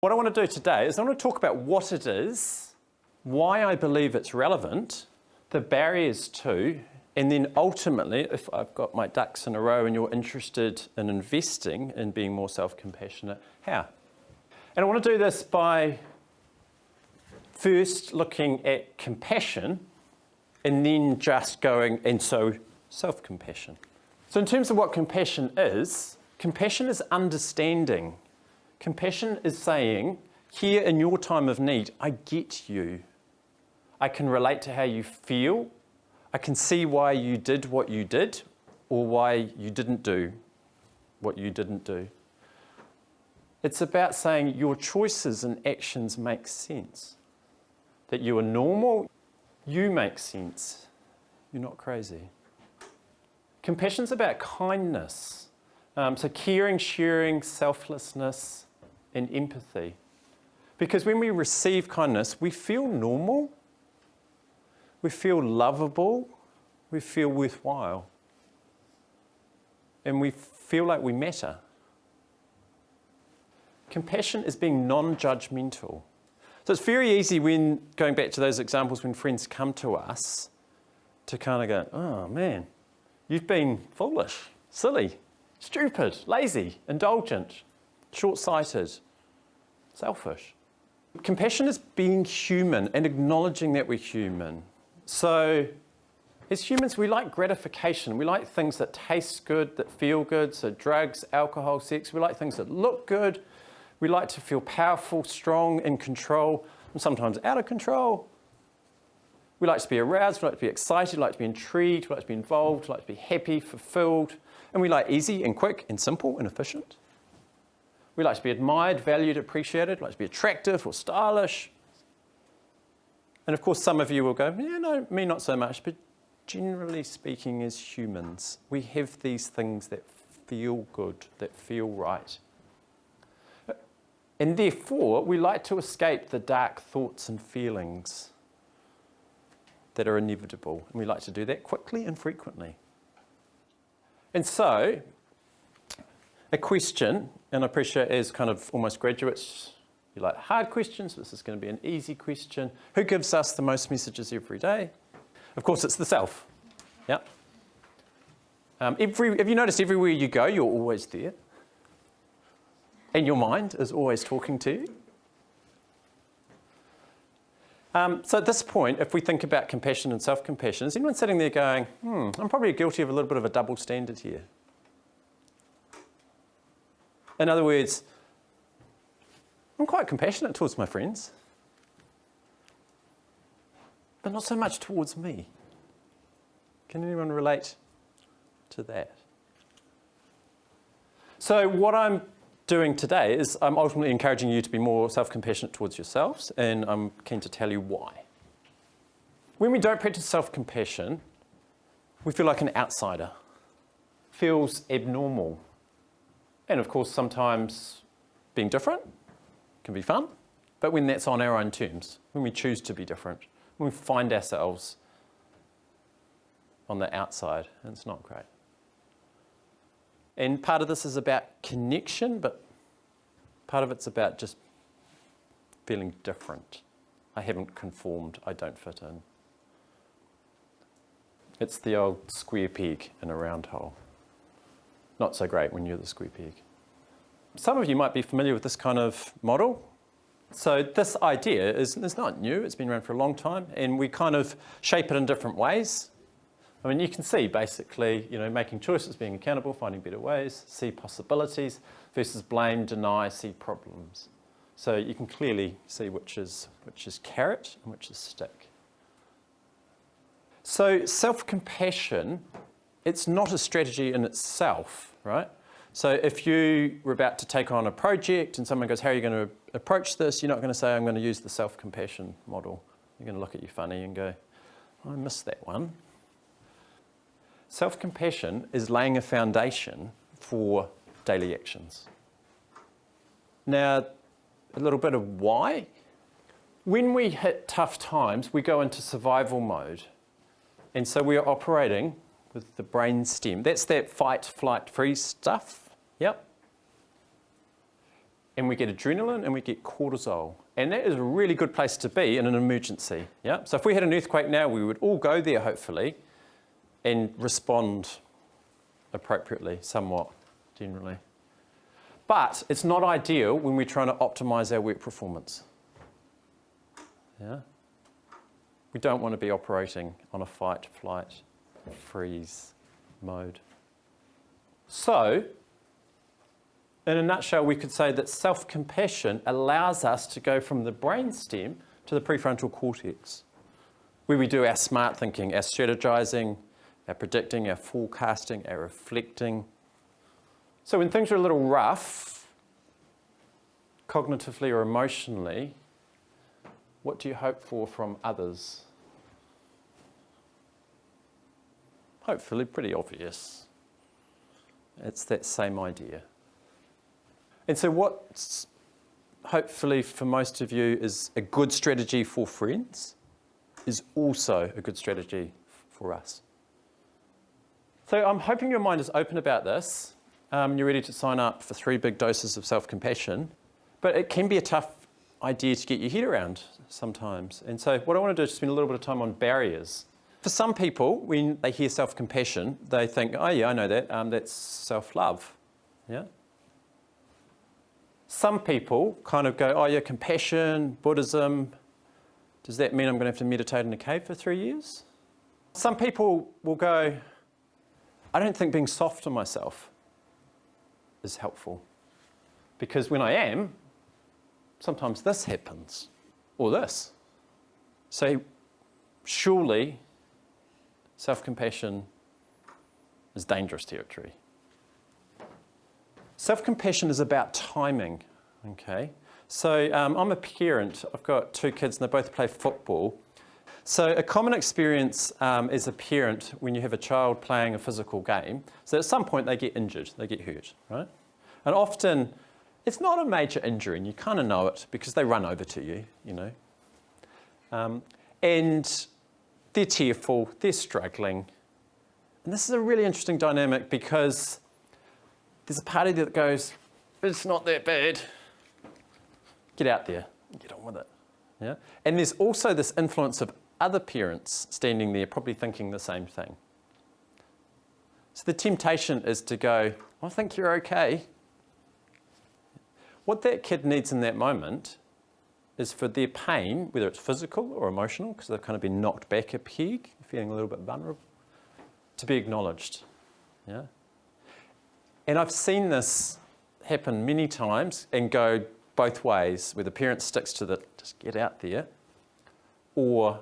What I want to do today is I want to talk about what it is, why I believe it's relevant, the barriers to, and then ultimately, if I've got my ducks in a row and you're interested in investing in being more self-compassionate, how? And I want to do this by first looking at compassion and then just going, and so self-compassion. So in terms of what compassion is understanding. Compassion is saying, here in your time of need, I get you. I can relate to how you feel. I can see why you did what you did or why you didn't do what you didn't do. It's about saying your choices and actions make sense. That you are normal, you make sense. You're not crazy. Compassion's about kindness. So caring, sharing, selflessness, and empathy. Because when we receive kindness, we feel normal, we feel lovable, we feel worthwhile, and we feel like we matter. Compassion is being non-judgmental. So it's very easy when, going back to those examples, when friends come to us, to kind of go, oh man, you've been foolish, silly, stupid, lazy, indulgent, short-sighted, selfish. Compassion is being human and acknowledging that we're human. So as humans, we like gratification. We like things that taste good, that feel good. So drugs, alcohol, sex. We like things that look good. We like to feel powerful, strong, in control, and sometimes out of control. We like to be aroused. We like to be excited. We like to be intrigued. We like to be involved. We like to be happy, fulfilled. And we like easy and quick and simple and efficient. We like to be admired, valued, appreciated. We like to be attractive or stylish. And of course, some of you will go, yeah, no, me not so much. But generally speaking, as humans, we have these things that feel good, that feel right. And therefore, we like to escape the dark thoughts and feelings that are inevitable. And we like to do that quickly and frequently. And so, a question, and I appreciate as kind of almost graduates, you like hard questions. This is going to be an easy question. Who gives us the most messages every day? Of course, it's the self. Yeah. Have you noticed everywhere you go, you're always there? And your mind is always talking to you? So at this point, if we think about compassion and self-compassion, is anyone sitting there going, I'm probably guilty of a little bit of a double standard here? In other words, I'm quite compassionate towards my friends, but not so much towards me. Can anyone relate to that? So what I'm doing today is I'm ultimately encouraging you to be more self-compassionate towards yourselves, and I'm keen to tell you why. When we don't practice self-compassion, we feel like an outsider. Feels abnormal. And of course, sometimes being different can be fun, but when that's on our own terms, when we choose to be different, when we find ourselves on the outside, it's not great. And part of this is about connection, but part of it's about just feeling different. I haven't conformed, I don't fit in. It's the old square peg in a round hole. Not so great when you're the square peg. Some of you might be familiar with this kind of model. So this idea is not new, it's been around for a long time, and we kind of shape it in different ways. I mean, you can see basically, making choices, being accountable, finding better ways, see possibilities, versus blame, deny, see problems. So you can clearly see which is carrot and which is stick. So self-compassion, it's not a strategy in itself, right? So if you were about to take on a project and someone goes, how are you going to approach this? You're not going to say, I'm going to use the self-compassion model. You're going to look at you funny and go, I missed that one. Self-compassion is laying a foundation for daily actions. Now, a little bit of why. When we hit tough times, we go into survival mode. And so we are operating with the brain stem. That's that fight, flight, freeze stuff. Yep. and we get adrenaline and we get cortisol. And that is a really good place to be in an emergency. Yeah? So if we had an earthquake now, we would all go there, hopefully, and respond appropriately, somewhat, generally. But it's not ideal when we're trying to optimize our work performance. Yeah? We don't want to be operating on a fight, flight, freeze mode. So, in a nutshell, we could say that self-compassion allows us to go from the brainstem to the prefrontal cortex, where we do our smart thinking, our strategizing, our predicting, our forecasting, our reflecting. So when things are a little rough, cognitively or emotionally, what do you hope for from others? Hopefully pretty obvious. It's that same idea. And so what, hopefully for most of you, is a good strategy for friends is also a good strategy for us. So I'm hoping your mind is open about this. You're ready to sign up for 3 big doses of self-compassion. But it can be a tough idea to get your head around sometimes. And so what I want to do is spend a little bit of time on barriers. For some people, when they hear self-compassion, they think, oh yeah, I know that, that's self-love. Yeah? Some people kind of go, oh yeah, compassion, Buddhism, does that mean I'm going to have to meditate in a cave for 3 years? Some people will go, I don't think being soft on myself is helpful. Because when I am, sometimes this happens, or this. So surely self-compassion is dangerous territory. Self-compassion is about timing, okay? So I'm a parent. I've got 2 kids and they both play football. So a common experience as a parent when you have a child playing a physical game, so at some point they get injured, they get hurt, right? And often it's not a major injury and you kind of know it because they run over to you, you know. And they're tearful, they're struggling. And this is a really interesting dynamic because there's a part of you that goes, it's not that bad. Get out there, get on with it. Yeah? And there's also this influence of other parents standing there probably thinking the same thing. So the temptation is to go, I think you're okay. What that kid needs in that moment is for their pain, whether it's physical or emotional, because they've kind of been knocked back a peg, feeling a little bit vulnerable, to be acknowledged. Yeah? And I've seen this happen many times and go both ways, where the parent sticks to the, just get out there, or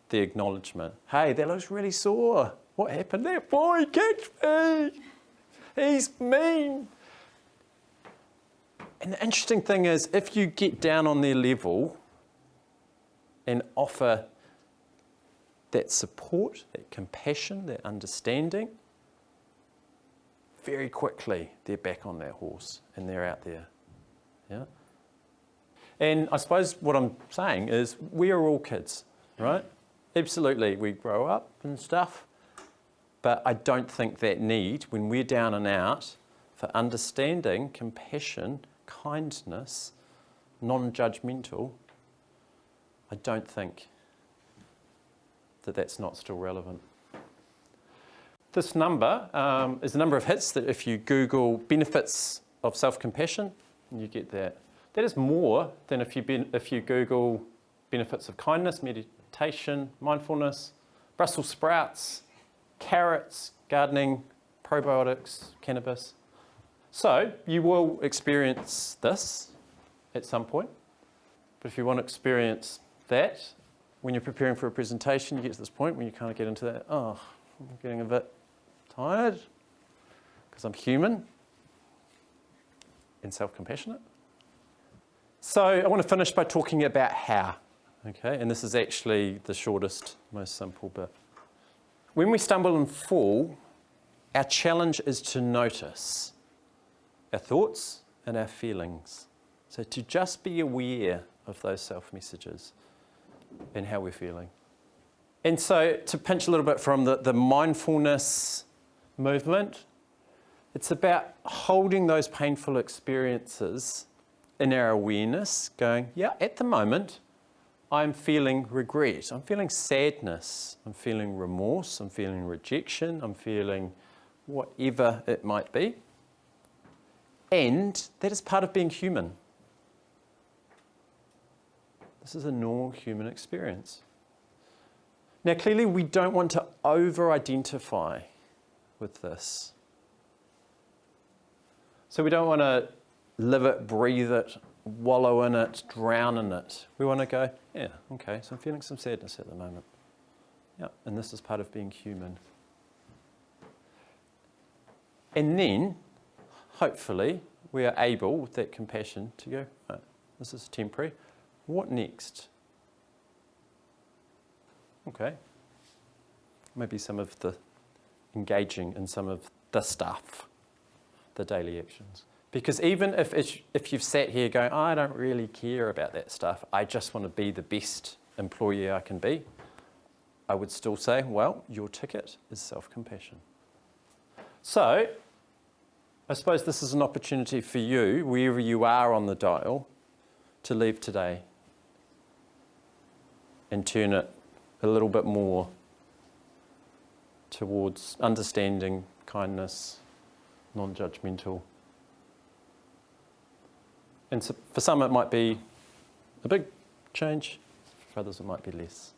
the acknowledgement. Hey, that looks really sore. What happened? That boy kicked me. He's mean. And the interesting thing is, if you get down on their level and offer that support, that compassion, that understanding, very quickly they're back on that horse and they're out there. Yeah? And I suppose what I'm saying is we are all kids, right? Absolutely, we grow up and stuff, but I don't think that need, when we're down and out, for understanding, compassion, kindness, non-judgmental, I don't think that that's not still relevant. This number is the number of hits that if you Google benefits of self-compassion, you get that. That is more than if you Google benefits of kindness, meditation, mindfulness, Brussels sprouts, carrots, gardening, probiotics, cannabis. So you will experience this at some point. But if you want to experience that, when you're preparing for a presentation, you get to this point when you kind of get into that, oh, I'm getting a bit tired because I'm human and self-compassionate. So I want to finish by talking about how, okay? And this is actually the shortest, most simple bit. When we stumble and fall, our challenge is to notice our thoughts and our feelings. So to just be aware of those self-messages and how we're feeling. And so to pinch a little bit from the mindfulness movement, it's about holding those painful experiences in our awareness going, yeah, at the moment, I'm feeling regret, I'm feeling sadness, I'm feeling remorse, I'm feeling rejection, I'm feeling whatever it might be. And that is part of being human. This is a normal human experience. Now, clearly, we don't want to over-identify with this. So we don't want to live it, breathe it, wallow in it, drown in it. We want to go, yeah, okay, so I'm feeling some sadness at the moment. Yeah, and this is part of being human. And then, hopefully, we are able, with that compassion, to go, oh, this is temporary. What next? Okay. Maybe some of the engaging in some of the stuff, the daily actions. Because even if you've sat here going, oh, I don't really care about that stuff, I just want to be the best employee I can be, I would still say, well, your ticket is self-compassion. So, I suppose this is an opportunity for you, wherever you are on the dial, to leave today and turn it a little bit more towards understanding, kindness, non-judgmental. And so for some it might be a big change, for others it might be less.